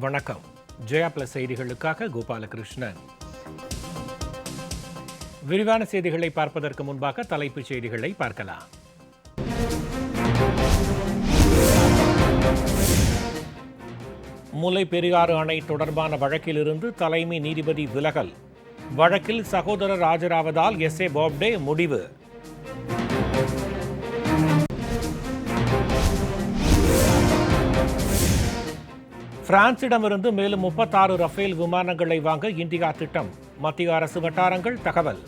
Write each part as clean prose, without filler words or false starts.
வணக்கம். ஜெயா பிளஸ் செய்திகளுக்காக கோபாலகிருஷ்ணன். விரிவான செய்திகளை பார்ப்பதற்கு முன்பாக தலைப்புச் செய்திகளை பார்க்கலாம். முல்லை பெரியாறு அணை தொடர்பான வழக்கிலிருந்து தலைமை நீதிபதி விலகல். வழக்கில் சகோதரர் ஆஜராவதால் எஸ்.ஏ. போப்டே முடிவு. பிரான்சிடமிருந்து மேலும் 36 ரஃபேல் விமானங்களை வாங்க இந்தியா திட்டம். மத்திய அரசு வட்டாரங்கள் தகவல்.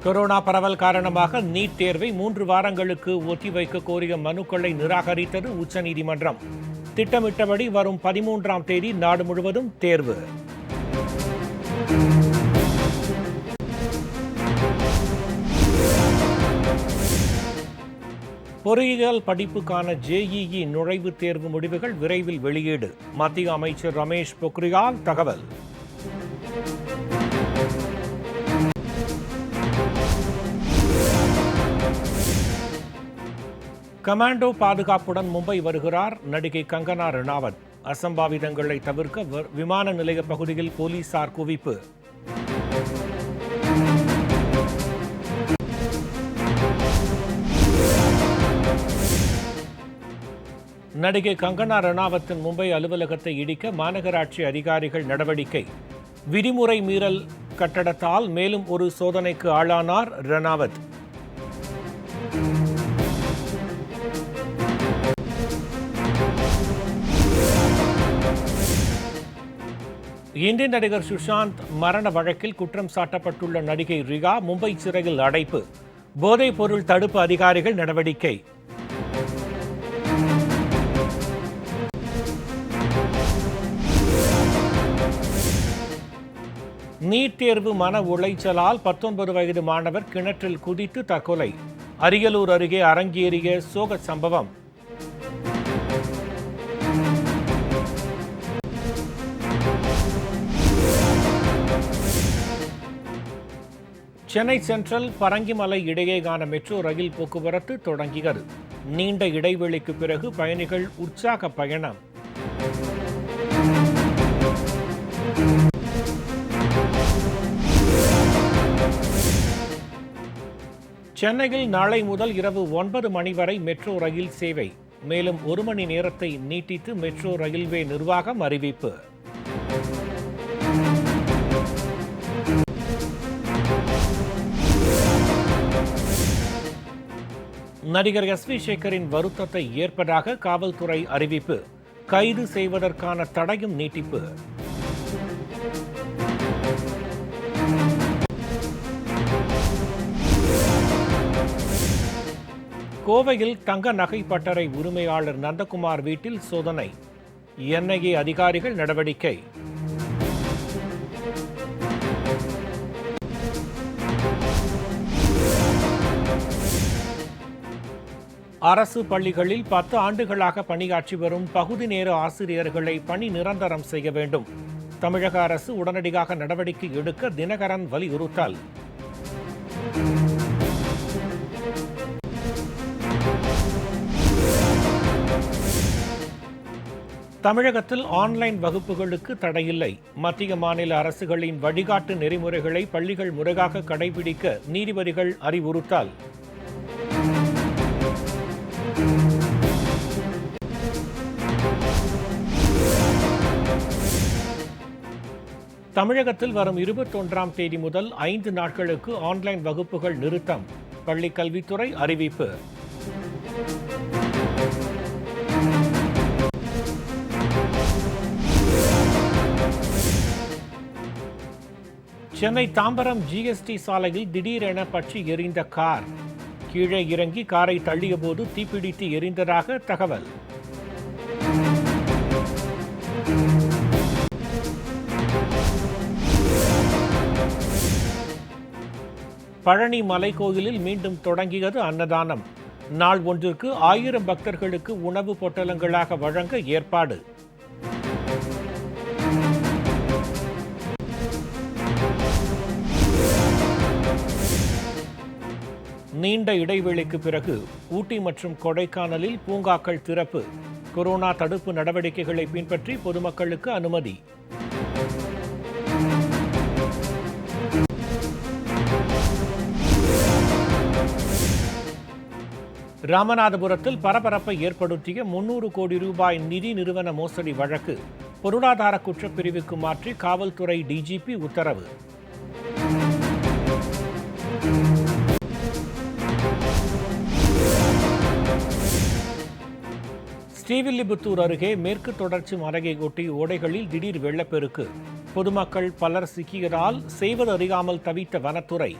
கொரோனா பரவல் காரணமாக நீட் தேர்வை 3 வாரங்களுக்கு ஒத்திவைக்க கோரிய மனுக்களை நிராகரித்தது உச்சநீதிமன்றம். திட்டமிட்டபடி வரும் 13ஆம் தேதி நாடு முழுவதும் தேர்வு. பொறியியல் படிப்புக்கான ஜேஇஇ நுழைவுத் தேர்வு முடிவுகள் விரைவில் வெளியீடு. மத்திய அமைச்சர் ரமேஷ் பொக்ரியால் தகவல். கமாண்டோ பாதுகாப்புடன் மும்பை வருகிறார் நடிகை கங்கனா ரணாவத். அசம்பாவிதங்களை தவிர்க்க விமான நிலைய பகுதியில் போலீசார் குவிப்பு. நடிகை கங்கனா ரணாவத்தின் மும்பை அலுவலகத்தை இடிக்க மாநகராட்சி அதிகாரிகள் நடவடிக்கை. விதிமுறை மீறல் கட்டடத்தால் மேலும் ஒரு சோதனைக்கு ஆளானார் ரணாவத். இந்திய நடிகர் சுஷாந்த் மரண வழக்கில் குற்றம் சாட்டப்பட்டுள்ள நடிகை ரியா மும்பை சிறையில் அடைப்பு. போதைப் பொருள் தடுப்பு அதிகாரிகள் நடவடிக்கை. நீட் தேர்வு மன உளைச்சலால் 19 வயது மாணவர் கிணற்றில் குதித்து தற்கொலை. அரியலூர் அருகே அரங்கேறிய சோக சம்பவம். சென்னை சென்ட்ரல் பரங்கிமலை இடையேயான மெட்ரோ ரயில் போக்குவரத்து தொடங்கியது. நீண்ட இடைவெளிக்கு பிறகு பயணிகள் உற்சாக பயணம். சென்னையில் நாளை முதல் இரவு 9 மணி வரை மெட்ரோ ரயில் சேவை. மேலும் 1 மணி நேரத்தை நீட்டித்து மெட்ரோ ரயில்வே நிர்வாகம் அறிவிப்பு. நடிகர் எஸ்.வி. சேகரின் வருத்தத்தை ஏற்பதாக காவல்துறை அறிவிப்பு. கைது செய்வதற்கான தடையும் நீட்டிப்பு. கோவையில் தங்க நகை பட்டறை உரிமையாளர் நந்தகுமார் வீட்டில் சோதனை. என்ஐஏ அதிகாரிகள் நடவடிக்கை. அரசு பள்ளிகளில் 10 ஆண்டுகளாக பணியாற்றி வரும் பகுதி நேர ஆசிரியர்களை பணி நிரந்தரம் செய்ய வேண்டும். தமிழக அரசு உடனடியாக நடவடிக்கை எடுக்க தினகரன் வலியுறுத்தல். தமிழகத்தில் ஆன்லைன் வகுப்புகளுக்கு தடையில்லை. மத்திய மாநில அரசுகளின் வழிகாட்டு நெறிமுறைகளை பள்ளிகள் முறையாக கடைபிடிக்க நீதிபதிகள் அறிவுறுத்தல். தமிழகத்தில் வரும் 21ஆம் தேதி முதல் 5 நாட்களுக்கு ஆன்லைன் வகுப்புகள் நிறுத்தம். பள்ளிக் கல்வித்துறை அறிவிப்பு. சென்னை தாம்பரம் ஜிஎஸ்டி சாலையில் திடீரென பற்றி எரிந்த கார். கீழே இறங்கி காரை தள்ளிய போது தீப்பிடித்து எரிந்ததாக தகவல். பழனி மலைக்கோயிலில் மீண்டும் தொடங்கியது அன்னதானம். நாள் ஒன்றிற்கு 1000 பக்தர்களுக்கு உணவு பொட்டலங்களாக வழங்க ஏற்பாடு. நீண்ட இடைவெளிக்கு பிறகு ஊட்டி மற்றும் கொடைக்கானலில் பூங்காக்கள் திறப்பு. கொரோனா தடுப்பு நடவடிக்கைகளை பின்பற்றி பொதுமக்களுக்கு அனுமதி. ராமநாதபுரத்தில் பரபரப்பை ஏற்படுத்திய 300 கோடி ரூபாய் நிதி நிறுவன மோசடி வழக்கு பொருளாதார குற்றப்பிரிவுக்கு மாற்றி காவல்துறை டிஜிபி உத்தரவு. ஸ்ரீவில்லிபுத்தூர் அருகே மேற்கு தொடர்ச்சி மலையை ஒட்டி ஓடைகளில் திடீர் வெள்ளப்பெருக்கு. பொதுமக்கள் பலர் சிக்கியதால் செய்வது அறியாமல் தவித்த வனத்துறை.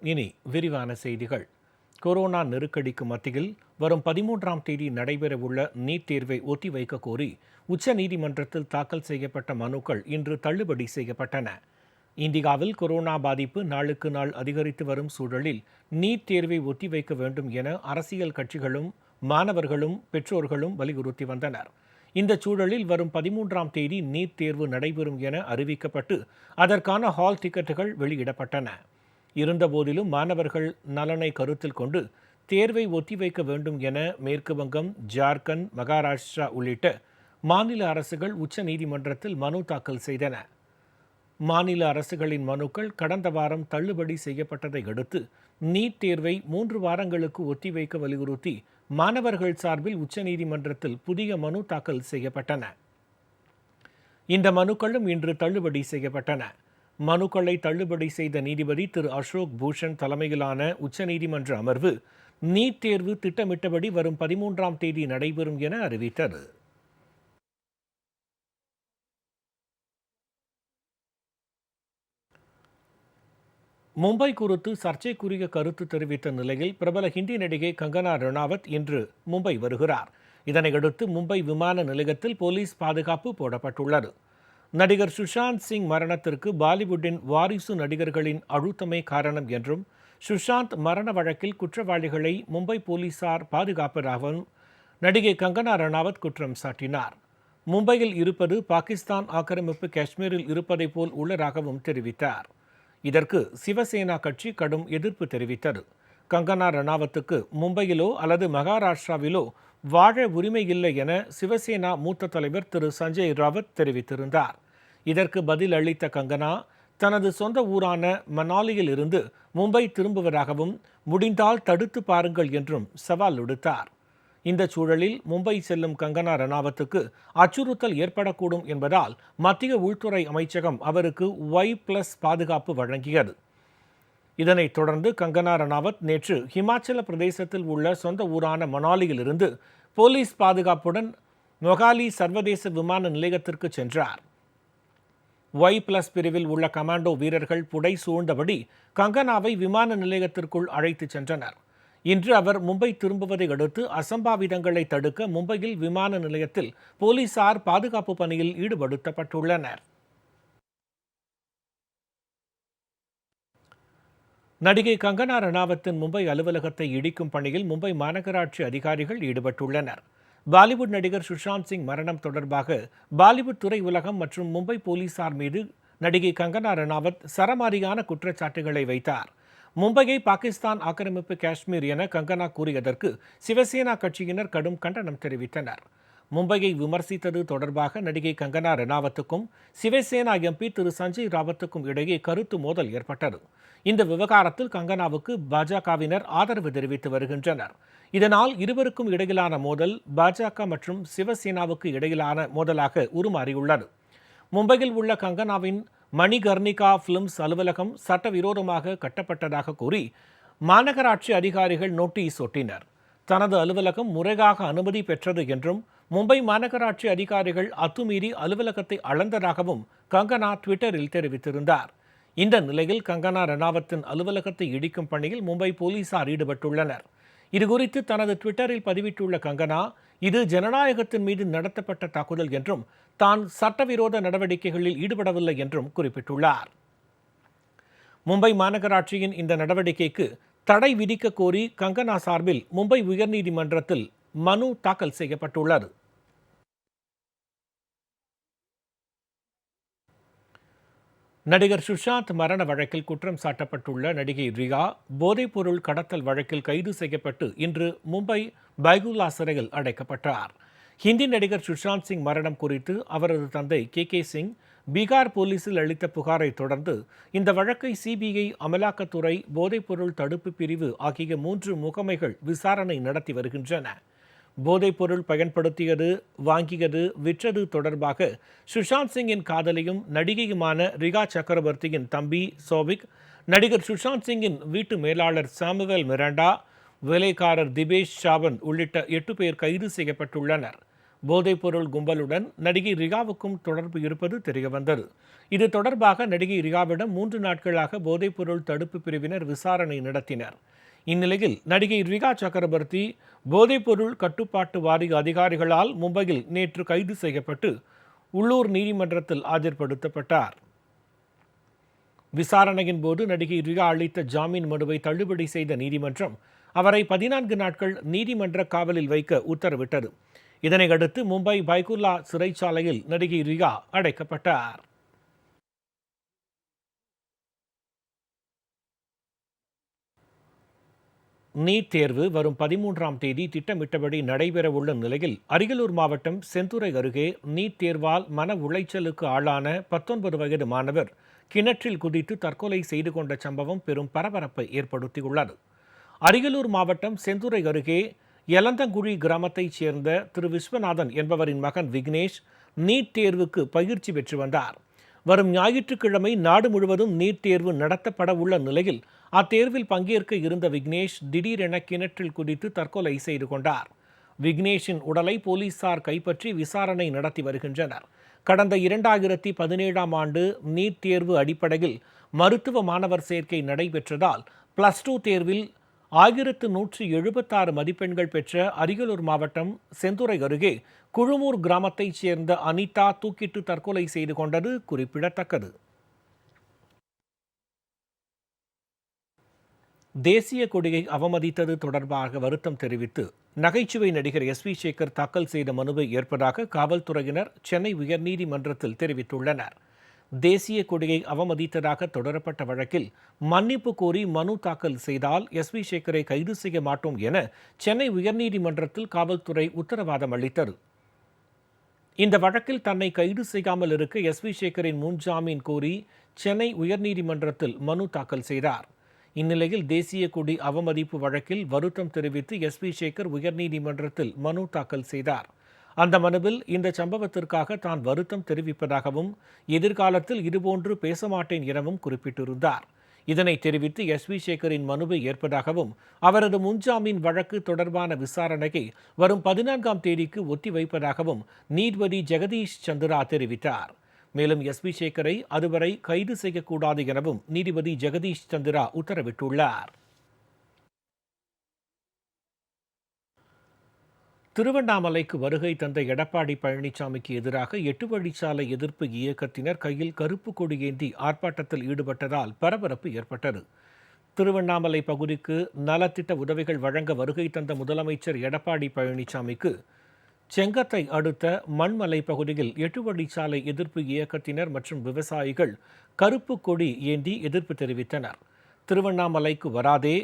இனி விரிவான செய்திகள். கொரோனா நெருக்கடிக்கு மத்தியில் வரும் 13ஆம் தேதி நடைபெறவுள்ள நீட் தேர்வை ஒத்திவைக்க கோரி உச்சநீதிமன்றத்தில் தாக்கல் செய்யப்பட்ட மனுக்கள் இன்று தள்ளுபடி செய்யப்பட்டன. இந்தியாவில் கொரோனா பாதிப்பு நாளுக்கு நாள் அதிகரித்து வரும் சூழலில் நீட் தேர்வை ஒத்திவைக்க வேண்டும் என அரசியல் கட்சிகளும் மாணவர்களும் பெற்றோர்களும் வலியுறுத்தி வந்தனர். இந்த சூழலில் வரும் 13ஆம் தேதி நீட் தேர்வு நடைபெறும் என அறிவிக்கப்பட்டு அதற்கான ஹால் டிக்கெட்டுகள் வெளியிடப்பட்டன. இருந்தபோதிலும் மாணவர்கள் நலனை கருத்தில் கொண்டு தேர்வை ஒத்திவைக்க வேண்டும் என மேற்கு வங்கம், ஜார்க்கண்ட், மகாராஷ்டிரா உள்ளிட்ட மாநில அரசுகள் உச்சநீதிமன்றத்தில் மனு தாக்கல் செய்தன. மாநில அரசுகளின் மனுக்கள் கடந்த வாரம் தள்ளுபடி செய்யப்பட்டதை அடுத்து நீட் தேர்வை 3 வாரங்களுக்கு ஒத்திவைக்க வலியுறுத்தி மாணவர்கள் சார்பில் உச்சநீதிமன்றத்தில் புதிய மனு தாக்கல் செய்யப்பட்டன. இந்த மனுக்களும் இன்று தள்ளுபடி செய்யப்பட்டன. மனுக்களை தள்ளுபடி செய்த நீதிபதி திரு அசோக் பூஷன் தலைமையிலான உச்சநீதிமன்ற அமர்வு நீட் தேர்வு திட்டமிட்டபடி வரும் 13ஆம் தேதி நடைபெறும் என அறிவித்தது. மும்பை குறித்து சர்ச்சைக்குரிய கருத்து தெரிவித்த நிலையில் பிரபல ஹிந்தி நடிகை கங்கனா ரணாவத் இன்று மும்பை வருகிறார். இதனையடுத்து மும்பை விமான நிலையத்தில் போலீஸ் பாதுகாப்பு போடப்பட்டுள்ளது. நடிகர் சுஷாந்த் சிங் மரணத்திற்கு பாலிவுட்டின் வாரிசு நடிகர்களின் அழுத்தமே காரணம் என்றும் சுஷாந்த் மரண வழக்கில் குற்றவாளிகளை மும்பை போலீசார் பாதுகாப்பதாகவும் நடிகை கங்கனா ரணாவத் குற்றம் சாட்டினார். மும்பையில் இருப்பது பாகிஸ்தான் ஆக்கிரமிப்பு காஷ்மீரில் இருப்பதை போல் உள்ளதாகவும் தெரிவித்தார். இதற்கு சிவசேனா கட்சி கடும் எதிர்ப்பு தெரிவித்தது. கங்கனா ரணாவத்துக்கு மும்பையிலோ அல்லது மகாராஷ்டிராவிலோ வாழ உரிமை இல்லை என சிவசேனா மூத்த தலைவர் திரு சஞ்சய் ராவத் தெரிவித்திருந்தார். இதற்கு பதில் அளித்த கங்கனா தனது சொந்த ஊரான மனாலியில் இருந்து மும்பை திரும்புவதாகவும் முடிந்தால் தடுத்து பாருங்கள் என்றும் சவால் விடுத்தார். இந்த சூழலில் மும்பை செல்லும் கங்கனா ரணாவத்துக்கு அச்சுறுத்தல் ஏற்படக்கூடும் என்பதால் மத்திய உள்துறை அமைச்சகம் அவருக்கு Y+ பாதுகாப்பு வழங்கியது. இதனைத் தொடர்ந்து கங்கனா ரணாவத் நேற்று ஹிமாச்சல பிரதேசத்தில் உள்ள சொந்த ஊரான மனாலியில் இருந்து போலீஸ் பாதுகாப்புடன் மொகாலி சர்வதேச விமான நிலையத்திற்கு சென்றார். Y+ பிரிவில் உள்ள கமாண்டோ வீரர்கள் புடை சூழ்ந்தபடி கங்கனாவை விமான நிலையத்திற்குள் அழைத்துச் சென்றனர். இன்று அவர் மும்பை திரும்புவதை அடுத்து அசம்பாவிதங்களை தடுக்க மும்பையில் விமான நிலையத்தில் போலீசார் பாதுகாப்பு பணியில் ஈடுபடுத்தப்பட்டுள்ளனர். நடிகை கங்கனா ரணாவத்தின் மும்பை அலுவலகத்தை இடிக்கும் பணியில் மும்பை மாநகராட்சி அதிகாரிகள் ஈடுபட்டுள்ளனர். பாலிவுட் நடிகர் சுஷாந்த் சிங் மரணம் தொடர்பாக பாலிவுட் துறை உலகம் மற்றும் மும்பை போலீசார் மீது நடிகை கங்கனா ரணாவத் சரமாரியான குற்றச்சாட்டுகளை வைத்தார். மும்பையை பாகிஸ்தான் ஆக்கிரமிப்பு காஷ்மீர் என கங்கனா கூறியதற்கு சிவசேனா கட்சியினர் கடும் கண்டனம் தெரிவித்தனர். மும்பையை விமர்சித்தது தொடர்பாக நடிகை கங்கனா ரணாவத்துக்கும் சிவசேனா எம்பி திரு சஞ்சய் ராவத்துக்கும் இடையே கருத்து மோதல் ஏற்பட்டது. இந்த விவகாரத்தில் கங்கனாவுக்கு பாஜகவினர் ஆதரவு தெரிவித்து வருகின்றனர். இதனால் இருவருக்கும் இடையிலான மோதல் பாஜக மற்றும் சிவசேனாவுக்கு இடையிலான மோதலாக உருமாறியுள்ளது. மும்பையில் உள்ள கங்கனாவின் மணிகர்ணிகா பிலிம்ஸ் அலுவலகம் சட்டவிரோதமாக கட்டப்பட்டதாக கூறி மாநகராட்சி அதிகாரிகள் நோட்டீஸ் ஒட்டினர். தனது அலுவலகம் முறையாக அனுமதி பெற்றது என்றும் மும்பை மாநகராட்சி அதிகாரிகள் அத்துமீறி அலுவலகத்தை அளந்ததாகவும் கங்கனா ட்விட்டரில் தெரிவித்திருந்தார். இந்த நிலையில் கங்கனா ரணாவத்தின் அலுவலகத்தை இடிக்கும் பணியில் மும்பை போலீசார் ஈடுபட்டுள்ளனர். இதுகுறித்து தனது ட்விட்டரில் பதிவிட்டுள்ள கங்கனா, இது ஜனநாயகத்தின் மீது நடத்தப்பட்ட தாக்குதல் என்றும் தான் சட்டவிரோத நடவடிக்கைகளில் ஈடுபடவில்லை என்றும் குறிப்பிட்டுள்ளார். மும்பை மாநகராட்சியின் இந்த நடவடிக்கைக்கு தடை விதிக்க கோரி கங்கனா சார்பில் மும்பை உயர்நீதிமன்றத்தில் மனு தாக்கல் செய்யப்பட்டுள்ளது. நடிகர் சுஷாந்த் மரண வழக்கில் குற்றம் சாட்டப்பட்டுள்ள நடிகை ரியா போதைப்பொருள் கடத்தல் வழக்கில் கைது செய்யப்பட்டு இன்று மும்பை பைகுல்லா சிறையில் அடைக்கப்பட்டார். ஹிந்தி நடிகர் சுஷாந்த் சிங் மரணம் குறித்து அவரது தந்தை கே சிங் பீகார் போலீசில் அளித்த புகாரை தொடர்ந்து இந்த வழக்கை சிபிஐ, அமலாக்கத்துறை, போதைப்பொருள் தடுப்பு பிரிவு ஆகிய 3 முகமைகள் விசாரணை நடத்தி வருகின்றன. போதைப்பொருள் பயன்படுத்தியது, வாங்கியது, விற்றது தொடர்பாக சுஷாந்த் சிங்கின் காதலியும் நடிகையுமான ரியா சக்கரவர்த்தியின் தம்பி சோவிக், நடிகர் சுஷாந்த் சிங்கின் வீட்டு மேலாளர் சாமுவேல் மிராண்டா, வேலைக்காரர் திபேஷ் சாவந்த் உள்ளிட்ட 8 பேர் கைது செய்யப்பட்டுள்ளனர். போதைப்பொருள் கும்பலுடன் நடிகை ரியாவுக்கும் தொடர்பு இருப்பது தெரியவந்தது. இது தொடர்பாக நடிகை ரியாவிடம் 3 நாட்களாக போதைப்பொருள் தடுப்பு பிரிவினர் விசாரணை நடத்தினர். இந்நிலையில் நடிகை ரியா சக்கரவர்த்தி போதைப்பொருள் கட்டுப்பாட்டு வாரிய அதிகாரிகளால் மும்பையில் நேற்று கைது செய்யப்பட்டு உள்ளூர் நீதிமன்றத்தில் ஆஜர்படுத்தப்பட்டார். விசாரணையின் போது நடிகை ரியா அளித்த ஜாமீன் மனுவை தள்ளுபடி செய்த நீதிமன்றம் அவரை 14 நாட்கள் நீதிமன்ற காவலில் வைக்க உத்தரவிட்டது. இதனையடுத்து மும்பை பைகுல்லா சிறைச்சாலையில் நடிகை ரியா அடைக்கப்பட்டார். நீட் தேர்வு வரும் 13ஆம் தேதி திட்டமிட்டபடி நடைபெறவுள்ள நிலையில் அரியலூர் மாவட்டம் செந்துறை அருகே நீட் தேர்வால் மன உளைச்சலுக்கு ஆளான 19 வயது மாணவர் கிணற்றில் குதித்து தற்கொலை செய்து கொண்ட சம்பவம் பெரும் பரபரப்பை ஏற்படுத்தியுள்ளது. அரியலூர் மாவட்டம் செந்துறை அருகே எலந்தங்குழி கிராமத்தைச் சேர்ந்த திரு விஸ்வநாதன் என்பவரின் மகன் விக்னேஷ் நீட் தேர்வுக்கு பயிற்சி பெற்று வந்தார். வரும் ஞாயிற்றுக்கிழமை நாடு முழுவதும் நீட் தேர்வு நடத்தப்பட உள்ள நிலையில் அத்தேர்வில் பங்கேற்க இருந்த விக்னேஷ் திடீரென கிணற்றில் குதித்து தற்கொலை செய்து கொண்டார். விக்னேஷின் உடலை போலீசார் கைப்பற்றி விசாரணை நடத்தி வருகின்றனர். கடந்த 2017ஆம் ஆண்டு நீட் தேர்வு அடிப்படையில் மருத்துவ மாணவர் சேர்க்கை நடைபெற்றதால் +2 தேர்வில் 1176 மதிப்பெண்கள் பெற்ற அரியலூர் மாவட்டம் செந்துறை அருகே குழுமூர் கிராமத்தைச் சேர்ந்த அனிதா தூக்கிட்டு தற்கொலை செய்து கொண்டது குறிப்பிடத்தக்கது. தேசிய கொடியை அவமதித்தது தொடர்பாக வருத்தம் தெரிவித்து நகைச்சுவை நடிகர் SV சேகர் தாக்கல் செய்த மனுவை ஏற்பதாக காவல்துறையினர் சென்னை உயர்நீதிமன்றத்தில் தெரிவித்துள்ளனர். தேசிய கொடியை அவமதித்ததாக தொடரப்பட்ட வழக்கில் மன்னிப்பு கோரி மனு தாக்கல் செய்தால் SV சேகரை கைது செய்ய மாட்டோம் என சென்னை உயர்நீதிமன்றத்தில் காவல்துறை உத்தரவாதம் அளித்தது. இந்த வழக்கில் தன்னை கைது செய்யாமல் இருக்க SV சேகரின் முன்ஜாமீன் கோரி சென்னை உயர்நீதிமன்றத்தில் மனு தாக்கல் செய்தார். இந்நிலையில் தேசிய கொடி அவமதிப்பு வழக்கில் வருத்தம் தெரிவித்து SV சேகர் உயர்நீதிமன்றத்தில் மனு தாக்கல் செய்தார். அந்த மனுவில் இந்த சம்பவத்திற்காக தான் வருத்தம் தெரிவிப்பதாகவும் எதிர்காலத்தில் இதுபோன்று பேச மாட்டேன் எனவும் குறிப்பிட்டிருந்தார். இதனை தெரிவித்து SV சேகரின் மனுவை ஏற்பதாகவும் அவரது முன்ஜாமீன் வழக்கு தொடர்பான விசாரணையை வரும் 14ஆம் தேதிக்கு ஒத்திவைப்பதாகவும் நீதிபதி ஜெகதீஷ் சந்திரா தெரிவித்தார். மேலும் SV சேகரை அதுவரை கைது செய்யக்கூடாது எனவும் நீதிபதி ஜெகதீஷ் சந்திரா உத்தரவிட்டுள்ளார். திருவண்ணாமலைக்கு வருகை தந்த எடப்பாடி பழனிசாமிக்கு எதிராக 8 வழிச்சாலை எதிர்ப்பு இயக்கத்தினர் கையில் கருப்பு கொடி ஏந்தி ஆர்ப்பாட்டத்தில் ஈடுபட்டதால் பரபரப்பு ஏற்பட்டது. திருவண்ணாமலை பகுதிக்கு நலத்திட்ட உதவிகள் வழங்க வருகை தந்த முதலமைச்சர் எடப்பாடி பழனிசாமிக்கு செங்கத்தை அடுத்த மண்மலை பகுதியில் 8 வழிச்சாலை எதிர்ப்பு இயக்கத்தினர் மற்றும் விவசாயிகள் கருப்பு கொடி ஏந்தி எதிர்ப்பு தெரிவித்தனர். திருவண்ணாமலைக்கு வராதே,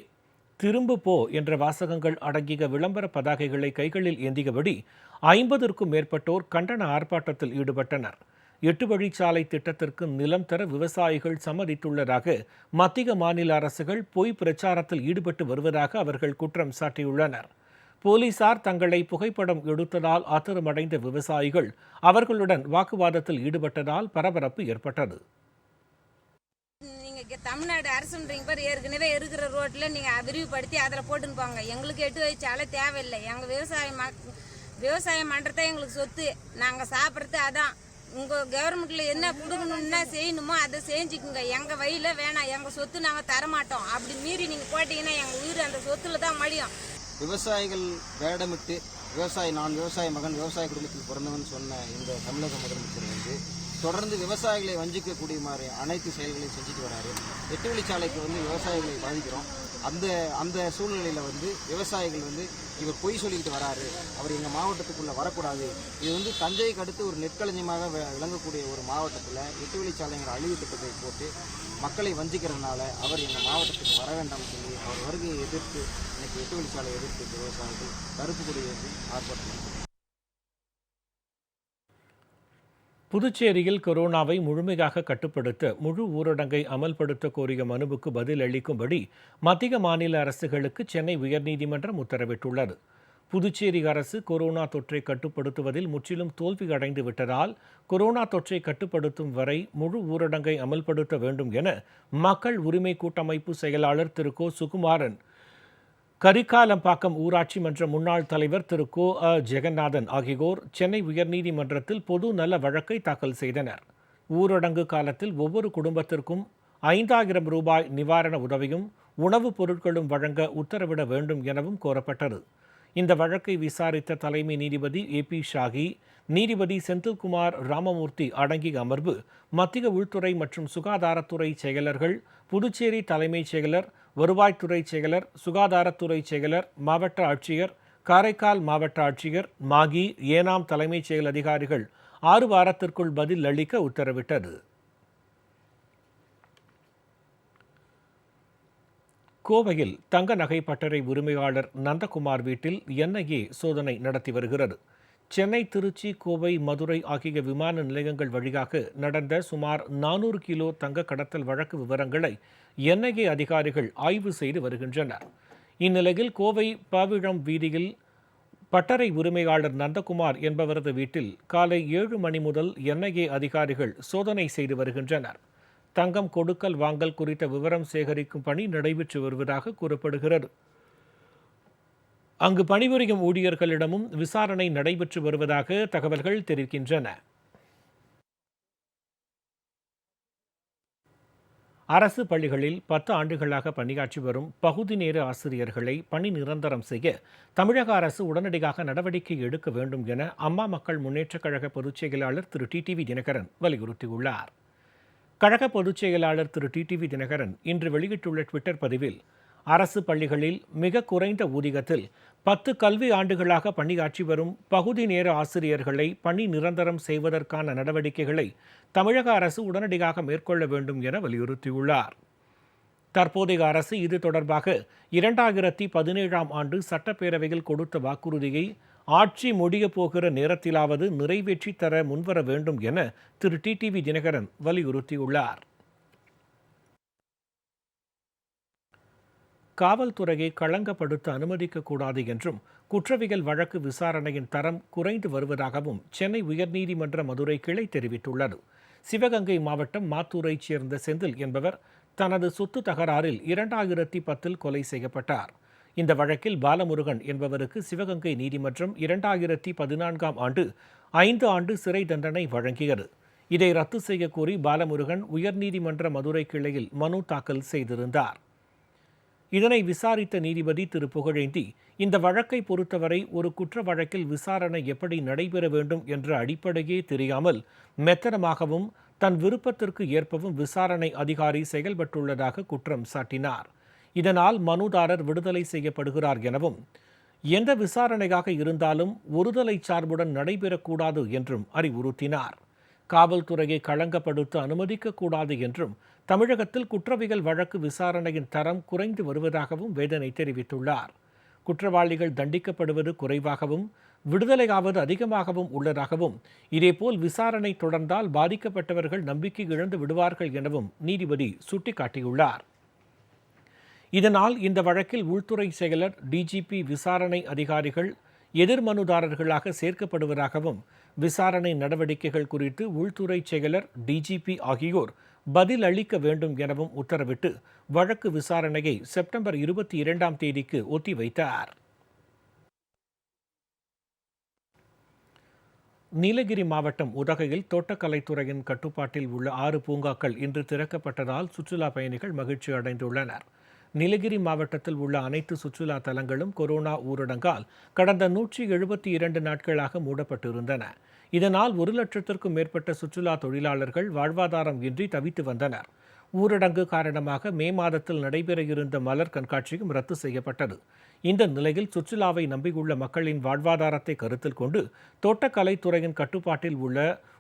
திரும்பு போ என்ற வாசகங்கள் அடங்கிய விளம்பர பதாகைகளை கைகளில் ஏந்தியபடி 50க்கும் மேற்பட்டோர் கண்டன ஆர்ப்பாட்டத்தில் ஈடுபட்டனர். 8 வழிச்சாலை திட்டத்திற்கு நிலம் தர விவசாயிகள் சம்மதித்துள்ளதாக மத்திய மாநில அரசுகள் பொய் பிரச்சாரத்தில் ஈடுபட்டு வருவதாக அவர்கள் குற்றம் சாட்டியுள்ளனர். போலீசார் தங்களை புகைப்படம் எடுத்ததால் ஆத்திரமடைந்த விவசாயிகள் அவர்களுடன் வாக்குவாதத்தில் ஈடுபட்டதால் பரபரப்பு ஏற்பட்டது. தமிழ்நாடு அரசுன்றீங்க பேர் ஏற்கனவே இருக்கிற ரோட்ல நீங்க விரிவுபடுத்தி அதில் போட்டுன்னு போங்க. எங்களுக்கு 8 வழிச்சாலை தேவையில்லை. எங்க விவசாயம் பண்றதே எங்களுக்கு சொத்து. நாங்க சாப்பிட்றது அதான். உங்க கவர்மெண்ட்ல என்ன கொடுக்கணும்னா செய்யணுமோ அதை செஞ்சுக்குங்க. எங்க வழியில வேணாம், எங்க சொத்து நாங்க தரமாட்டோம். அப்படி மீறி நீங்க போட்டீங்கன்னா எங்க உயிர் அந்த சொத்துல தான் மடியும். விவசாயிகள் வேடமிட்டு நான் விவசாய மகன், விவசாய குடும்பத்தில் பிறந்தவன் சொன்ன இந்த தமிழக முதலமைச்சர் தொடர்ந்து விவசாயிகளை வஞ்சிக்கக்கூடிய மாதிரி அனைத்து செயல்களையும் செஞ்சுட்டு வராரு. 8 வழிச்சாலைக்கு விவசாயிகளை பாதிக்கிறோம். அந்த சூழ்நிலையில் விவசாயிகள் இவர் பொய் சொல்லிக்கிட்டு வராரு, அவர் எங்கள் மாவட்டத்துக்குள்ளே வரக்கூடாது. இது வந்து தஞ்சைக்கு அடுத்து ஒரு நெற்களஞ்சியமாக விளங்கக்கூடிய ஒரு மாவட்டத்தில் 8 வழிச்சாலைங்கிற அழிவு திட்டத்தை போட்டு மக்களை வஞ்சிக்கிறதுனால அவர் எங்கள் மாவட்டத்துக்கு வர வேண்டாம்னு சொல்லி அவர் வருகையை எதிர்த்து இன்னைக்கு 8 வழிச்சாலை எதிர்த்து விவசாயிகள் கருப்பு கொடி ஏற்றி ஆர்ப்பாட்டம். புதுச்சேரியில் கொரோனாவை முழுமையாக கட்டுப்படுத்த முழு ஊரடங்கை அமல்படுத்த கோரிய மனுவுக்கு பதில் அளிக்கும்படி மத்திய மாநில அரசுகளுக்கு சென்னை உயர்நீதிமன்றம் உத்தரவிட்டுள்ளது. புதுச்சேரி அரசு கொரோனா தொற்றை கட்டுப்படுத்துவதில் முற்றிலும் தோல்வி அடைந்து விட்டதால் கொரோனா தொற்றை கட்டுப்படுத்தும் வரை முழு ஊரடங்கை அமல்படுத்த வேண்டும் என மக்கள் உரிமை கூட்டமைப்பு செயலாளர் திரு கோ சுகுமாரன், கரிக்காலம்பாக்கம் ஊராட்சி மன்ற முன்னாள் தலைவர் திரு கோ ஜெகநாதன் ஆகியோர் சென்னை உயர்நீதிமன்றத்தில் பொது நல வழக்கை தாக்கல் செய்தனர். ஊரடங்கு காலத்தில் ஒவ்வொரு குடும்பத்திற்கும் 5,000 ரூபாய் நிவாரண உதவியும் உணவுப் பொருட்களும் வழங்க உத்தரவிட வேண்டும் எனவும் கோரப்பட்டது. இந்த வழக்கை விசாரித்த தலைமை நீதிபதி ஏபி ஷாகி, நீதிபதி செந்தில்குமார் ராமமூர்த்தி அடங்கிய அமர்வு மத்திய உள்துறை மற்றும் சுகாதாரத்துறை செயலர்கள், புதுச்சேரி தலைமைச் செயலர், வருவாய்த்துறை செயலர், சுகாதாரத்துறை செயலர், மாவட்ட ஆட்சியர், காரைக்கால் மாவட்ட ஆட்சியர், மாகி, ஏனாம் தலைமைச் செயல் அதிகாரிகள் 6 வாரத்திற்குள் பதில் அளிக்க உத்தரவிட்டது. கோவையில் தங்க நகை பட்டறை உரிமையாளர் நந்தகுமார் வீட்டில் என்ஐஏ சோதனை நடத்தி வருகிறது. சென்னை, திருச்சி, கோவை, மதுரை ஆகிய விமான நிலையங்கள் வழியாக நடந்த சுமார் 400 கிலோ தங்க கடத்தல் வழக்கு விவரங்களை என்ஐஏ அதிகாரிகள் ஆய்வு செய்து வருகின்றனர். இந்நிலையில் கோவை பவிழம் வீதியில் பட்டறை உரிமையாளர் நந்தகுமார் என்பவரது வீட்டில் காலை 7 மணி முதல் என்ஐஏ அதிகாரிகள் சோதனை செய்து வருகின்றனர். தங்கம் கொடுக்கல் வாங்கல் குறித்த விவரம் சேகரிக்கும் பணி நடைபெற்று வருவதாக கூறப்படுகிறது. அங்கு பணிபுரியும் ஊழியர்களிடமும் விசாரணை நடைபெற்று வருவதாக தகவல்கள் தெரிவிக்கின்றன. அரசு பள்ளிகளில் 10 ஆண்டுகளாக பணியாற்றி வரும் பகுதி நேர ஆசிரியர்களை பணி நிரந்தரம் செய்ய தமிழக அரசு உடனடியாக நடவடிக்கை எடுக்க வேண்டும் என அம்மா மக்கள் முன்னேற்றக் கழக பொதுச் செயலாளர் திரு டிடிவி தினகரன் வலியுறுத்தியுள்ளார். கழக பொதுச் செயலாளர் திரு டிடிவி தினகரன் இன்று வெளியிட்டுள்ள ட்விட்டர் பதிவில், அரசு பள்ளிகளில் மிக குறைந்த ஊதியத்தில் 10 கல்வி ஆண்டுகளாக பணியாற்றி வரும் பகுதி நேர ஆசிரியர்களை பணி நிரந்தரம் செய்வதற்கான நடவடிக்கைகளை தமிழக அரசு உடனடியாக மேற்கொள்ள வேண்டும் என வலியுறுத்தியுள்ளார். தற்போதைய அரசு இது தொடர்பாக 2017ஆம் ஆண்டு சட்டப்பேரவையில் கொடுத்த வாக்குறுதியை ஆட்சி முடியப் போகிற நேரத்திலாவது நிறைவேற்றி தர முன்வர வேண்டும் என திரு டிடிவி தினகரன் வலியுறுத்தியுள்ளார். காவல்துறையை களங்கப்படுத்த அனுமதிக்கக்கூடாது என்றும் குற்றவியல் வழக்கு விசாரணையின் தரம் குறைந்து வருவதாகவும் சென்னை உயர்நீதிமன்ற மதுரை கிளை தெரிவித்துள்ளது. சிவகங்கை மாவட்டம் மாத்தூரைச் சேர்ந்த செந்தில் என்பவர் தனது சொத்து தகராறில் 2010 கொலை செய்யப்பட்டார். இந்த வழக்கில் பாலமுருகன் என்பவருக்கு சிவகங்கை நீதிமன்றம் 2014ஆம் ஆண்டு 5 ஆண்டு சிறை தண்டனை வழங்கியது. இதை ரத்து செய்யக்கோரி பாலமுருகன் உயர்நீதிமன்ற மதுரை கிளையில் மனு தாக்கல் செய்திருந்தார். இதனை விசாரித்த நீதிபதி திரு புகழேந்தி, இந்த வழக்கை பொறுத்தவரை ஒரு குற்ற வழக்கில் விசாரணை எப்படி நடைபெற வேண்டும் என்ற அடிப்படையே தெரியாமல் மெத்தனமாகவும் தன் விருப்பத்திற்கு ஏற்பவும் விசாரணை அதிகாரி செயல்பட்டுள்ளதாக குற்றம் சாட்டினார். இதனால் மனுதாரர் விடுதலை செய்யப்படுகிறார் எனவும், எந்த விசாரணையாக இருந்தாலும் ஒருதலை சார்புடன் நடைபெறக்கூடாது என்றும் அறிவுறுத்தினார். காவல்துறையை களங்கப்படுத்த அனுமதிக்கக்கூடாது என்றும், தமிழகத்தில் குற்றவியல் வழக்கு விசாரணையின் தரம் குறைந்து வருவதாகவும் வேதனை தெரிவித்துள்ளார். குற்றவாளிகள் தண்டிக்கப்படுவது குறைவாகவும் விடுதலையாவது அதிகமாகவும் உள்ளதாகவும், இதேபோல் விசாரணை தொடர்ந்தால் பாதிக்கப்பட்டவர்கள் நம்பிக்கை இழந்து விடுவார்கள் எனவும் நீதிபதி சுட்டிக்காட்டியுள்ளார். இதனால் இந்த வழக்கில் உள்துறை செயலர், டிஜிபி, விசாரணை அதிகாரிகள் எதிர்மனுதாரர்களாக சேர்க்கப்படுவதாகவும், விசாரணை நடவடிக்கைகள் குறித்து உள்துறை செயலர், டிஜிபி ஆகியோர் பதில் அளிக்க வேண்டும் எனவும் உத்தரவிட்டு வழக்கு விசாரணையை செப்டம்பர் 22ஆம் தேதிக்கு ஒத்திவைத்தார். நீலகிரி மாவட்டம் உதகையில் தோட்டக்கலைத்துறையின் கட்டுப்பாட்டில் உள்ள 6 பூங்காக்கள் இன்று திறக்கப்பட்டதால் சுற்றுலா பயணிகள் மகிழ்ச்சி அடைந்துள்ளனர். நீலகிரி மாவட்டத்தில் உள்ள அனைத்து சுற்றுலா தலங்களும் கொரோனா ஊரடங்கால் கடந்த 172 நாட்களாக மூடப்பட்டிருந்தன. இதனால் 1 லட்சத்திற்கும் மேற்பட்ட சுற்றுலா தொழிலாளர்கள் வாழ்வாதாரம் இன்றி தவித்து வந்தனர். ஊரடங்கு காரணமாக மே மாதத்தில் நடைபெற இருந்த மலர் கண்காட்சியும் ரத்து செய்யப்பட்டது. இந்த நிலையில் சுற்றுலாவை நம்பியுள்ள மக்களின் வாழ்வாதாரத்தை கருத்தில் கொண்டு தோட்டக்கலைத்துறையின் கட்டுப்பாட்டில் உள்ள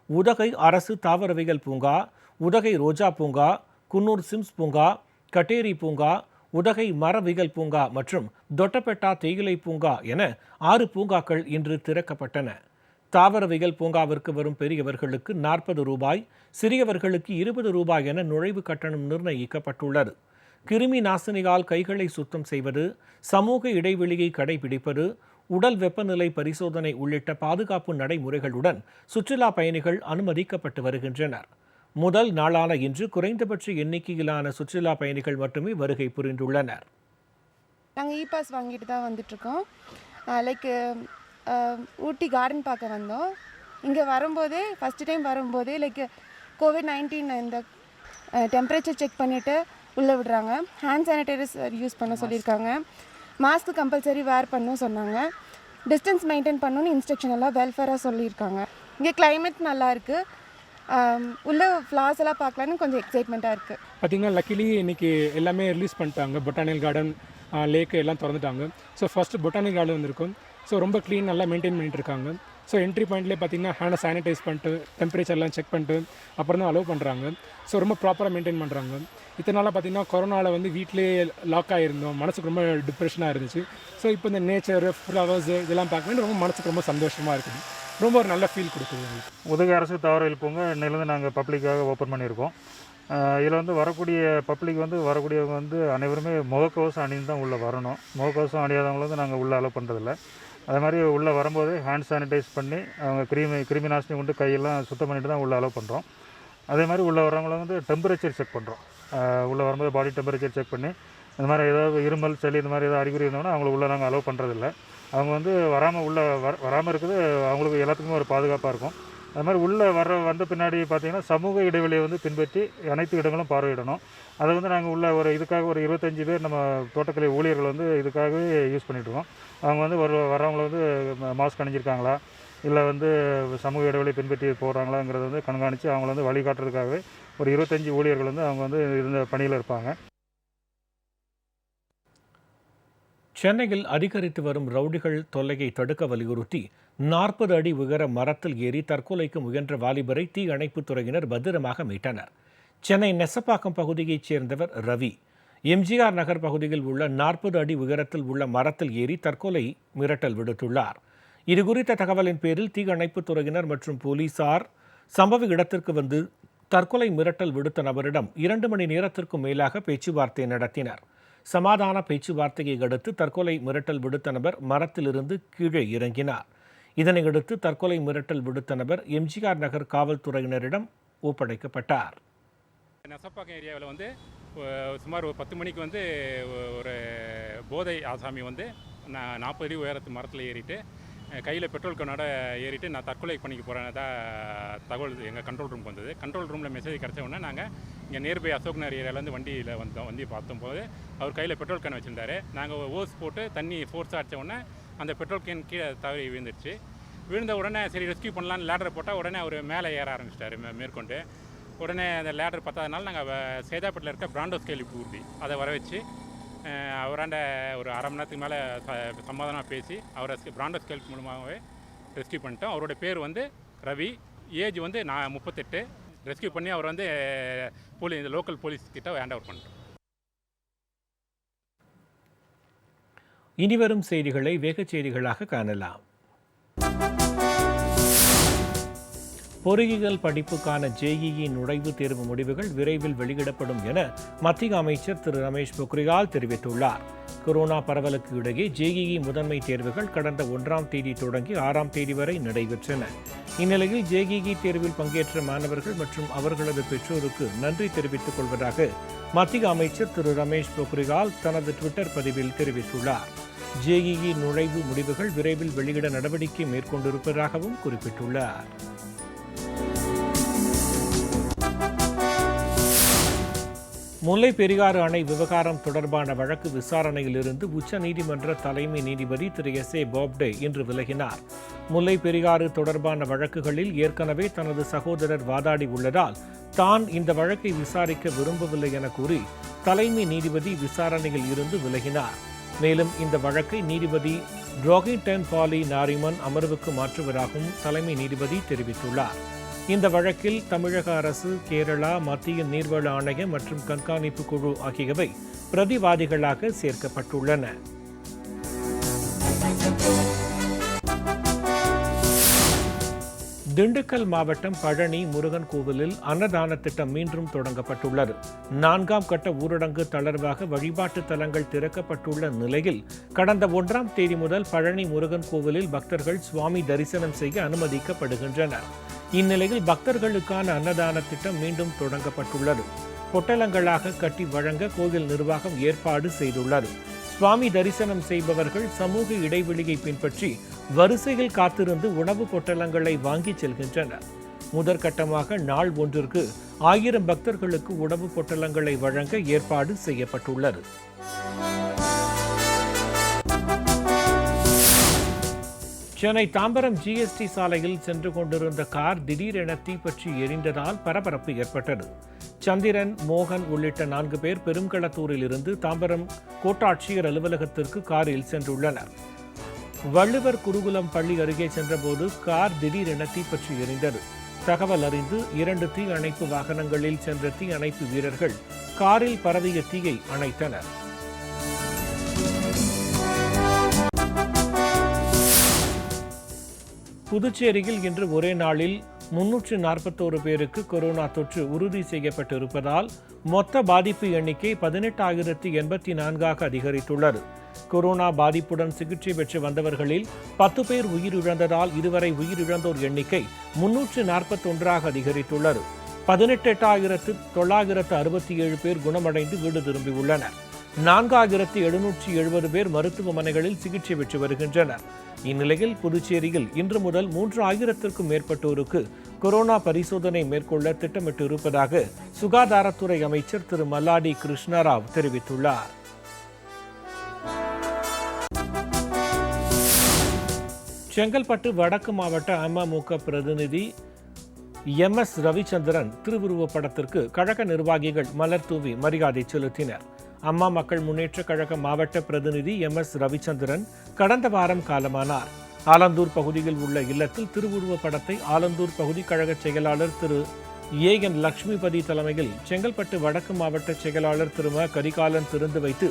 உதகை அரசு தாவரவியல் பூங்கா, உதகை ரோஜா பூங்கா, குன்னூர் சிம்ஸ் பூங்கா, கட்டேரி பூங்கா, உதகை மரவியல் பூங்கா மற்றும் தொட்டபெட்டா தேயிலை பூங்கா என 6 பூங்காக்கள் இன்று திறக்கப்பட்டன. தாவரவியல் பூங்காவிற்கு வரும் பெரியவர்களுக்கு 40 ரூபாய், சிறியவர்களுக்கு 20 ரூபாய் என நுழைவு கட்டணம் நிர்ணயிக்கப்பட்டுள்ளது. கிருமி நாசினியால் கைகளை சுத்தம் செய்வது, சமூக இடைவெளியை கடைபிடிப்பது, உடல் வெப்பநிலை பரிசோதனை உள்ளிட்ட பாதுகாப்பு நடைமுறைகளுடன் சுற்றுலா பயணிகள் அனுமதிக்கப்பட்டு வருகின்றனர். முதல் நாளான இன்று குறைந்தபட்ச எண்ணிக்கையிலான சுற்றுலா பயணிகள் மட்டுமே வருகை புரிந்துள்ளனர். நாங்கள் இ-பாஸ் வாங்கிட்டு தான் வந்துட்ருக்கோம். லைக் ஊட்டி கார்டன் பார்க்க வந்தோம். இங்கே வரும்போதே ஃபஸ்ட்டு டைம் வரும்போதே லைக் COVID-19 இந்த டெம்பரேச்சர் செக் பண்ணிவிட்டு உள்ளே விடுறாங்க. ஹேண்ட் சானிடைசர்ஸ் யூஸ் பண்ண சொல்லியிருக்காங்க. மாஸ்க் கம்பல்சரி வேர் பண்ணணும் சொன்னாங்க. டிஸ்டன்ஸ் மெயின்டைன் பண்ணணும்னு இன்ஸ்ட்ரக்ஷன் எல்லாம் வெல்ஃபேராக சொல்லியிருக்காங்க. இங்கே கிளைமேட் நல்லா இருக்குது. உள்ள ஃப்ளார்ஸ் எல்லாம் பார்க்கலான்னு கொஞ்சம் எக்ஸைட்மெண்ட்டாக இருக்குது. பார்த்திங்கன்னா லக்கிலி இன்றைக்கி எல்லாமே ரிலீஸ் பண்ணிட்டாங்க. பொட்டானிக்கல் கார்டன், லேக்கு எல்லாம் திறந்துட்டாங்க. ஸோ ஃபஸ்ட்டு பொட்டானிக்கல் கார்டன் வந்திருக்கும். ஸோ ரொம்ப க்ளீன் நல்லா மெயின்டைன் பண்ணிட்டு இருக்காங்க. ஸோ என்ட்ரி பாயிண்ட்லேயே பார்த்திங்கன்னா ஹேண்டை சானிடைஸ் பண்ணிட்டு டெம்பரேச்சர்லாம் செக் பண்ணிட்டு அப்புறம் தான் அலோவ் பண்ணுறாங்க. ஸோ ரொம்ப ப்ராப்பராக மெயின்டைன் பண்ணுறாங்க. இத்தனை நாளாக பார்த்திங்கன்னா கொரோனாவில் வந்து வீட்டிலே லாக் ஆகிருந்தோம். மனசுக்கு ரொம்ப டிப்ரெஷனாக இருந்துச்சு. ஸோ இப்போ இந்த நேச்சர், ஃப்ளவர்ஸ் இதெல்லாம் பார்க்கும்போது ரொம்ப மனசுக்கு ரொம்ப சந்தோஷமாக இருக்குது. ரொம்ப ஒரு நல்ல ஃபீல் கொடுக்குது. உதகை அரசு தாவரவியல் பூங்கா இன்னையிலேருந்து நாங்கள் பப்ளிக்காக ஓப்பன் பண்ணியிருக்கோம். இதில் வந்து வரக்கூடிய பப்ளிக் வந்து வரக்கூடியவங்க வந்து அனைவருமே முகக்கவசம் அணிந்து தான் உள்ளே வரணும். முகக்கவசம் அணியாதவங்களை வந்து நாங்கள் உள்ளே அலோவ் பண்ணுறதில்ல. அதே மாதிரி உள்ளே வரும்போது ஹேண்ட் சானிடைஸ் பண்ணி அவங்க கிருமி நாசினி கொண்டு கையெல்லாம் சுத்தம் பண்ணிட்டு தான் உள்ளே அலோவ் பண்ணுறோம். அதே மாதிரி உள்ளே வரவங்கள வந்து டெம்பரேச்சர் செக் பண்ணுறோம். உள்ளே வரும்போது பாடி டெம்பரேச்சர் செக் பண்ணி இந்த மாதிரி ஏதாவது இருமல், சளி இந்த மாதிரி ஏதாவது அறிகுறி இருந்தோம்னா அவங்கள உள்ளே நாங்கள் அலோவ் பண்ணுறதில்ல. அவங்க வந்து வராமல் இருக்குது அவங்களுக்கு எல்லாத்துக்குமே ஒரு பாதுகாப்பாக இருக்கும். அது மாதிரி உள்ளே வந்த பின்னாடி பார்த்திங்கன்னா சமூக இடைவெளியை வந்து பின்பற்றி அனைத்து இடங்களும் பார்வையிடணும். அதை வந்து நாங்கள் உள்ள இதுக்காக ஒரு 25 பேர் நம்ம தோட்டக்கலை ஊழியர்கள் வந்து இதுக்காகவே யூஸ் பண்ணிகிட்ருக்கோம். அவங்க வந்து வரவங்களை வந்து மாஸ்க் அணிஞ்சிருக்காங்களா, இல்லை வந்து சமூக இடைவெளியை பின்பற்றி போகிறாங்களாங்கிறத வந்து கண்காணித்து அவங்கள வந்து வழிகாட்டுறதுக்காகவே ஒரு 25 ஊழியர்கள் வந்து அவங்க வந்து இந்த பணியில் இருப்பாங்க. சென்னையில் அதிகரித்து வரும் ரவுடிகள் தொல்லையை தடுக்க வலியுறுத்தி 40 அடி உயர மரத்தில் ஏறி தற்கொலைக்கு முயன்ற வாலிபரை தீயணைப்புத் துறையினர் பத்திரமாக மீட்டனர். சென்னை நெசப்பாக்கம் பகுதியைச் சேர்ந்தவர் ரவி. எம்ஜிஆர் நகர் பகுதியில் உள்ள 40 அடி உயரத்தில் உள்ள மரத்தில் ஏறி தற்கொலை மிரட்டல் விடுத்துள்ளார். இதுகுறித்த தகவலின் பேரில் தீயணைப்புத் துறையினர் மற்றும் போலீசார் சம்பவ இடத்திற்கு வந்து தற்கொலை மிரட்டல் விடுத்த நபரிடம் 2 மணி நேரத்திற்கும் மேலாக பேச்சுவார்த்தை நடத்தினர். சமாதான பேச்சுவார்த்தையை அடுத்து தற்கொலை மிரட்டல் விடுத்த நபர் மரத்திலிருந்து கீழே இறங்கினார். இதனையடுத்து தற்கொலை மிரட்டல் விடுத்த நபர் எம்ஜிஆர் நகர் காவல்துறையினரிடம் ஒப்படைக்கப்பட்டார். நெசப்பாக்கம் ஏரியாவில் வந்து சுமார் ஒரு 10 மணிக்கு வந்து ஒரு போதை ஆசாமி வந்து 40 அடி உயரத்து மரத்தில் ஏறிட்டு கையில் பெட்ரோல் கண்ணோட ஏறிட்டு நான் தற்கொலை பண்ணிக்க போகிறேன் தான் தகவல் எங்கள் கண்ட்ரோல் ரூமுக்கு வந்தது. கண்ட்ரோல் ரூமில் மெசேஜ் கிடச்ச உடனே நாங்கள் இங்கே நியர்பை அசோக் நகர் ஏரியாவிலேருந்து வண்டி பார்த்தம்போது அவர் கையில் பெட்ரோல் கேன் வச்சுருந்தாரு. நாங்கள் ஓஸ் போட்டு தண்ணி ஃபோர்ஸாக அடித்த உடனே அந்த பெட்ரோல் கேன் கீழே தவறி விழுந்துருச்சு. விழுந்த உடனே சரி ரெஸ்கியூ பண்ணலான்னு லேடரை போட்டால் உடனே அவர் மேலே ஏற ஆரம்பிச்சிட்டாரு மேற்கொண்டு. உடனே அந்த லேடர் பத்தாதனால நாங்கள் சேதாப்பட்டில் இருக்க பிராண்டோ ஸ்கேல் ஊர்தி அதை வர வச்சு அவராண்ட ஒரு அரை மணி நேரத்துக்கு மேலே சமாதானமாக பேசி அவரை பிராண்டோ ஸ்கேல் மூலமாகவே ரெஸ்கியூ பண்ணிட்டோம். அவரோட பேர் வந்து ரவி, ஏஜ் வந்து 38. ரெஸ்கியூ பண்ணி அவர் வந்து லோக்கல் போலீஸ் கிட்ட ஹேண்ட் ஓவர் பண்ணிட்டோம். இனிவரும் செய்திகளை வேகச் செய்திகளாக காணலாம். பொறியியல் படிப்புக்கான JEE நுழைவுத் தேர்வு முடிவுகள் விரைவில் வெளியிடப்படும் என மத்திய அமைச்சர் திரு ரமேஷ் பொக்ரியால் தெரிவித்துள்ளார். கொரோனா பரவலுக்கு இடையே JEE முதன்மை தேர்வுகள் கடந்த 1ஆம் தேதி தொடங்கி 6ஆம் தேதி வரை நடைபெற்றன. இந்நிலையில் JEE தேர்வில் பங்கேற்ற மாணவர்கள் மற்றும் அவர்களது பெற்றோருக்கு நன்றி தெரிவித்துக் கொள்வதாக மத்திய அமைச்சர் திரு ரமேஷ் பொக்ரியால் தனது ட்விட்டர் பதிவில் தெரிவித்துள்ளார். JEE நுழைவு முடிவுகள் விரைவில் வெளியிட நடவடிக்கை மேற்கொண்டிருப்பதாகவும் குறிப்பிட்டுள்ளார். முல்லை பெரியாறு அணை விவகாரம் தொடர்பான வழக்கு விசாரணையிலிருந்து உச்சநீதிமன்ற தலைமை நீதிபதி திரு SA போப்டே இன்று விலகினார். முல்லை பெரியாறு தொடர்பான வழக்குகளில் ஏற்கனவே தனது சகோதரர் வாதாடி உள்ளதால் தான் இந்த வழக்கை விசாரிக்க விரும்பவில்லை என கூறி தலைமை நீதிபதி விசாரணையில் இருந்து விலகினார். மேலும் இந்த வழக்கை நீதிபதி ரோஹின்டன் பாலி நாரிமன் அமர்வுக்கு மாற்றுவதாகவும் தலைமை நீதிபதி தெரிவித்துள்ளார். இந்த வழக்கில் தமிழக அரசு, கேரளா, மத்திய நீர்வள ஆணையம் மற்றும் கண்காணிப்பு குழு ஆகியவை பிரதிவாதிகளாக சேர்க்கப்பட்டுள்ளன. திண்டுக்கல் மாவட்டம் பழனி முருகன் கோவிலில் அன்னதான திட்டம் மீண்டும் தொடங்கப்பட்டுள்ளது. 4ஆம் கட்ட ஊரடங்கு தளர்வாக வழிபாட்டு தலங்கள் திறக்கப்பட்டுள்ள நிலையில் கடந்த 1ஆம் தேதி முதல் பழனி முருகன் கோவிலில் பக்தர்கள் சுவாமி தரிசனம் செய்ய அனுமதிக்கப்படுகின்றனர். இந்நிலையில் பக்தர்களுக்கான அன்னதான திட்டம் மீண்டும் தொடங்கப்பட்டுள்ளது. பொட்டலங்களாக கட்டி வழங்க கோவில் நிர்வாகம் ஏற்பாடு செய்துள்ளது. சுவாமி தரிசனம் செய்பவர்கள் சமூக இடைவெளியை பின்பற்றி வரிசையில் காத்திருந்து உணவு பொட்டலங்களை வாங்கி செல்கின்றனர். முதற்கட்டமாக நாள் ஒன்றிற்கு 1000 பக்தர்களுக்கு உணவு பொட்டலங்களை வழங்க ஏற்பாடு செய்யப்பட்டுள்ளது. சென்னை தாம்பரம் ஜிஎஸ்டி சாலையில் சென்று கொண்டிருந்த கார் திடீரென தீப்பற்றி எரிந்ததால் பரபரப்பு ஏற்பட்டது. சந்திரன், மோகன் உள்ளிட்ட 4 பேர் பெருங்களத்தூரில் இருந்து தாம்பரம் கோட்டாட்சியர் அலுவலகத்திற்கு காரில் சென்றுள்ளனர். வள்ளுவர் குருகுலம் பள்ளி அருகே சென்றபோது கார் திடீரென தீப்பற்றி எரிந்தது. தகவல் அறிந்து 2 தீ அணைப்பு வாகனங்களில் சென்ற தீ அணைப்பு வீரர்கள் காரில் பரவிய தீயை அணைத்தனர். புதுச்சேரியில் இன்று ஒரே நாளில் 341 பேருக்கு கொரோனா தொற்று உறுதி செய்யப்பட்டிருப்பதால் மொத்த பாதிப்பு எண்ணிக்கை 18,084 அதிகரித்துள்ளது. கொரோனா பாதிப்புடன் சிகிச்சை பெற்று வந்தவர்களில் 10 பேர் உயிரிழந்ததால் இதுவரை உயிரிழந்தோர் எண்ணிக்கை 341 அதிகரித்துள்ளது. 18,967 பேர் குணமடைந்து வீடு திரும்பியுள்ளனர். 4,770 பேர் மருத்துவமனைகளில் சிகிச்சை பெற்று வருகின்றனர். இந்நிலையில் புதுச்சேரியில் இன்று முதல் 3,000க்கும் மேற்பட்டோருக்கு கொரோனா பரிசோதனை மேற்கொள்ள திட்டமிட்டிருப்பதாக சுகாதாரத்துறை அமைச்சர் திரு மல்லாடி கிருஷ்ணராவ் தெரிவித்துள்ளார். செங்கல்பட்டு வடக்கு மாவட்ட அமமுக பிரதிநிதி MS ரவிச்சந்திரன் திருவுருவப் படத்திற்கு கழக நிர்வாகிகள் மலர் தூவி மரியாதை செலுத்தினர். அம்மா மக்கள் முன்னேற்ற கழக மாவட்ட பிரதிநிதி MS ரவிச்சந்திரன் கடந்த வாரம் காலமானார். ஆலந்தூர் பகுதியில் உள்ள இல்லத்தில் திருவுருவப் படத்தை ஆலந்தூர் பகுதி கழக செயலாளர் திரு AN லட்சுமிபதி தலைமையில் செங்கல்பட்டு வடக்கு மாவட்ட செயலாளர் திரு ம கரிகாலன் திறந்து வைத்து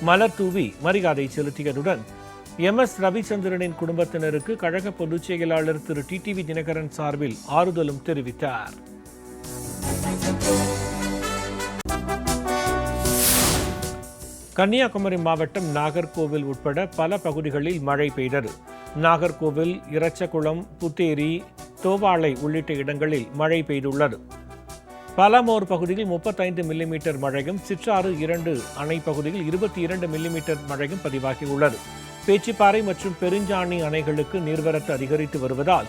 மலர் தூவி மரியாதை செலுத்தியதுடன் MS ரவிச்சந்திரனின் குடும்பத்தினருக்கு கழக பொதுச் செயலாளர் திரு TTV தினகரன் சார்பில் ஆறுதலும் தெரிவித்தார். கன்னியாகுமரி மாவட்டம் நாகர்கோவில் உட்பட பல பகுதிகளில் மழை பெய்தது. நாகர்கோவில், இரச்சகுளம், புத்தேரி, தோவாளை உள்ளிட்ட இடங்களில் மழை பெய்துள்ளது. பலமோர் பகுதியில் 35 மில்லிமீட்டர் மழையும், சிற்றாறு 2 அணை பகுதியில் 22 மில்லிமீட்டர் மழையும் பதிவாகியுள்ளது. பேச்சிப்பாறை மற்றும் பெருஞ்சாணி அணைகளுக்கு நீர்வரத்து அதிகரித்து வருவதால்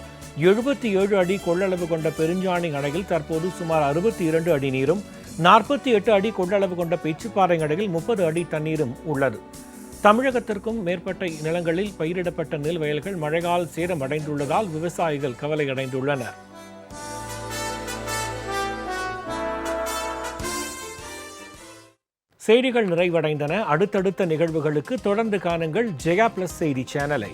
77 அடி கொள்ளளவு கொண்ட பெருஞ்சாணி அணையில் தற்போது சுமார் 62 அடி நீரும், 48 அடி கொள்ளளவு கொண்ட பேச்சிப்பாறை அணையில் 30 அடி தண்ணீரும் உள்ளது. தமிழகத்திற்கும் மேற்பட்ட நிலங்களில் பயிரிடப்பட்ட நெல் வயல்கள் மழையால் சேதமடைந்துள்ளதால் விவசாயிகள் கவலையடைந்துள்ளனர். செய்திகள் நிறைவடைந்தன. அடுத்தடுத்த நிகழ்வுகளுக்கு தொடர்ந்து காணுங்கள் ஜெயா பிளஸ் செய்தி சேனலை.